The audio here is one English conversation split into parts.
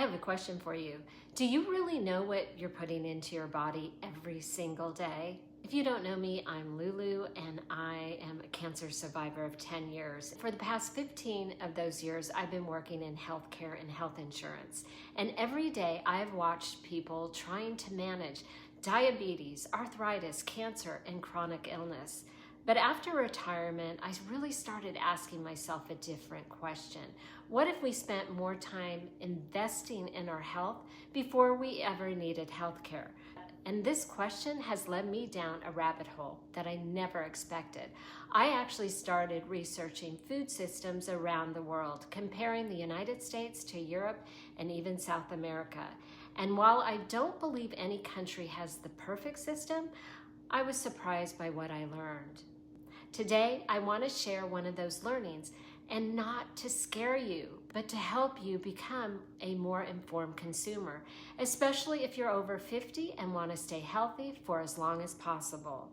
have a question for you. Do you really know what you're putting into your body every single day? If you don't know me, I'm Lulu, and I am a cancer survivor of 10 years. For the past 15 of those years, I've been working in healthcare and health insurance. And every day I've watched people trying to manage diabetes, arthritis, cancer, and chronic illness. But after retirement, I really started asking myself a different question. What if we spent more time investing in our health before we ever needed health care? And this question has led me down a rabbit hole that I never expected. I actually started researching food systems around the world, comparing the United States to Europe and even South America. And while I don't believe any country has the perfect system, I was surprised by what I learned. Today, I want to share one of those learnings, and not to scare you, but to help you become a more informed consumer, especially if you're over 50 and want to stay healthy for as long as possible.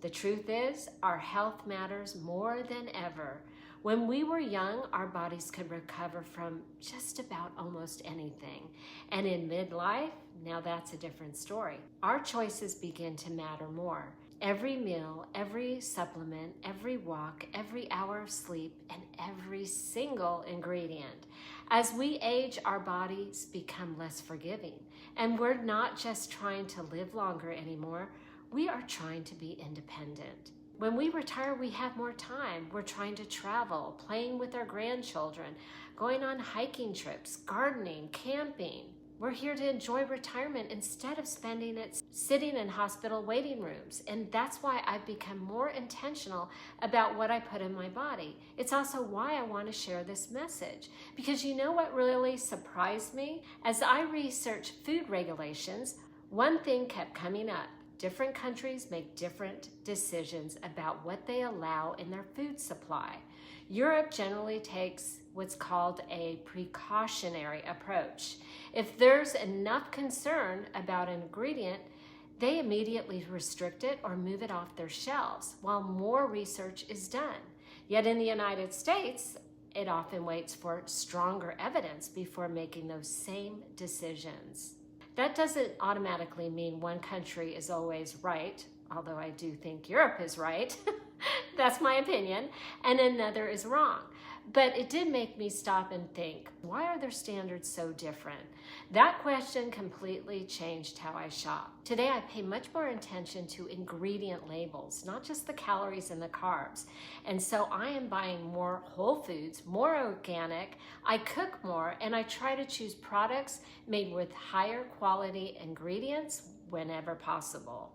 The truth is, our health matters more than ever. When we were young, our bodies could recover from just about almost anything. And in midlife, now that's a different story. Our choices begin to matter more. Every meal, every supplement, every walk, every hour of sleep, and every single ingredient. As we age, our bodies become less forgiving. And we're not just trying to live longer anymore, we are trying to be independent. When we retire, we have more time. We're trying to travel, playing with our grandchildren, going on hiking trips, gardening, camping. We're here to enjoy retirement instead of spending it sitting in hospital waiting rooms. And that's why I've become more intentional about what I put in my body. It's also why I want to share this message. Because you know what really surprised me? As I researched food regulations, one thing kept coming up. Different countries make different decisions about what they allow in their food supply. Europe generally takes what's called a precautionary approach. If there's enough concern about an ingredient, they immediately restrict it or move it off their shelves while more research is done. Yet in the United States, it often waits for stronger evidence before making those same decisions. That doesn't automatically mean one country is always right, although I do think Europe is right. That's my opinion, and another is wrong. But it did make me stop and think, why are their standards so different? That question completely changed how I shop. Today, I pay much more attention to ingredient labels, not just the calories and the carbs. And so I am buying more whole foods, more organic, I cook more, and I try to choose products made with higher quality ingredients whenever possible.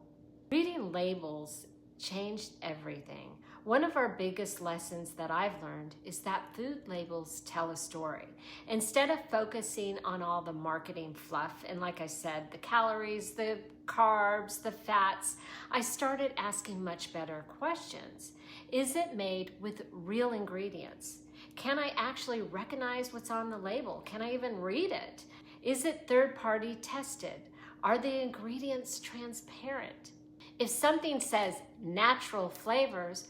Reading labels changed everything. One of our biggest lessons that I've learned is that food labels tell a story. Instead of focusing on all the marketing fluff, and like I said, the calories, the carbs, the fats, I started asking much better questions. Is it made with real ingredients? Can I actually recognize what's on the label? Can I even read it? Is it third-party tested? Are the ingredients transparent? If something says natural flavors,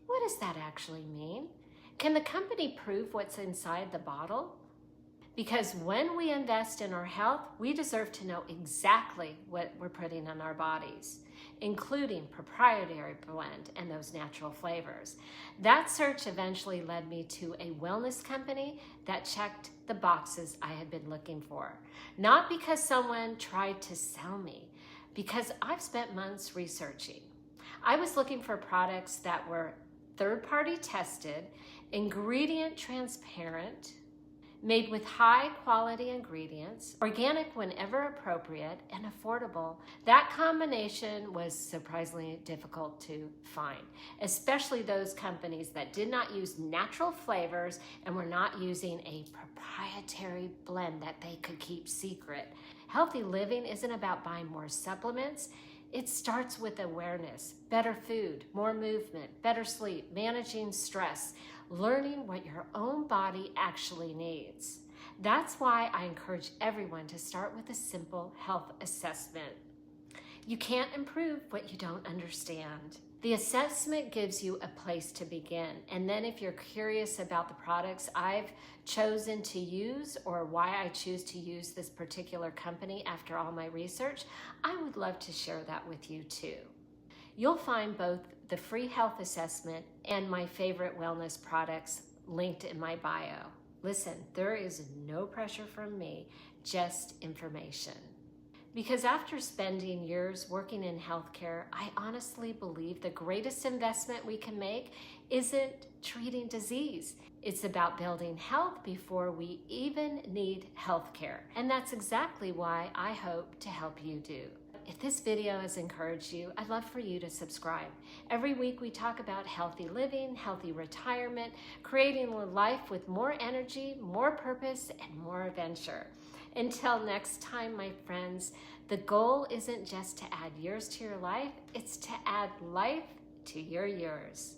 what does that actually mean? Can the company prove what's inside the bottle? Because when we invest in our health, we deserve to know exactly what we're putting in our bodies, including proprietary blend and those natural flavors. That search eventually led me to a wellness company that checked the boxes I had been looking for. Not because someone tried to sell me, because I've spent months researching. I was looking for products that were third-party tested, ingredient transparent, made with high-quality ingredients, organic whenever appropriate, and affordable. That combination was surprisingly difficult to find, especially those companies that did not use natural flavors and were not using a proprietary blend that they could keep secret. Healthy living isn't about buying more supplements. It starts with awareness, better food, more movement, better sleep, managing stress, learning what your own body actually needs. That's why I encourage everyone to start with a simple health assessment. You can't improve what you don't understand. The assessment gives you a place to begin. And then if you're curious about the products I've chosen to use or why I choose to use this particular company after all my research, I would love to share that with you too. You'll find both the free health assessment and my favorite wellness products linked in my bio. Listen, there is no pressure from me, just information. Because after spending years working in healthcare, I honestly believe the greatest investment we can make isn't treating disease. It's about building health before we even need healthcare. And that's exactly why I hope to help you do. If this video has encouraged you, I'd love for you to subscribe. Every week we talk about healthy living, healthy retirement, creating a life with more energy, more purpose, and more adventure. Until next time, my friends, the goal isn't just to add years to your life, it's to add life to your years.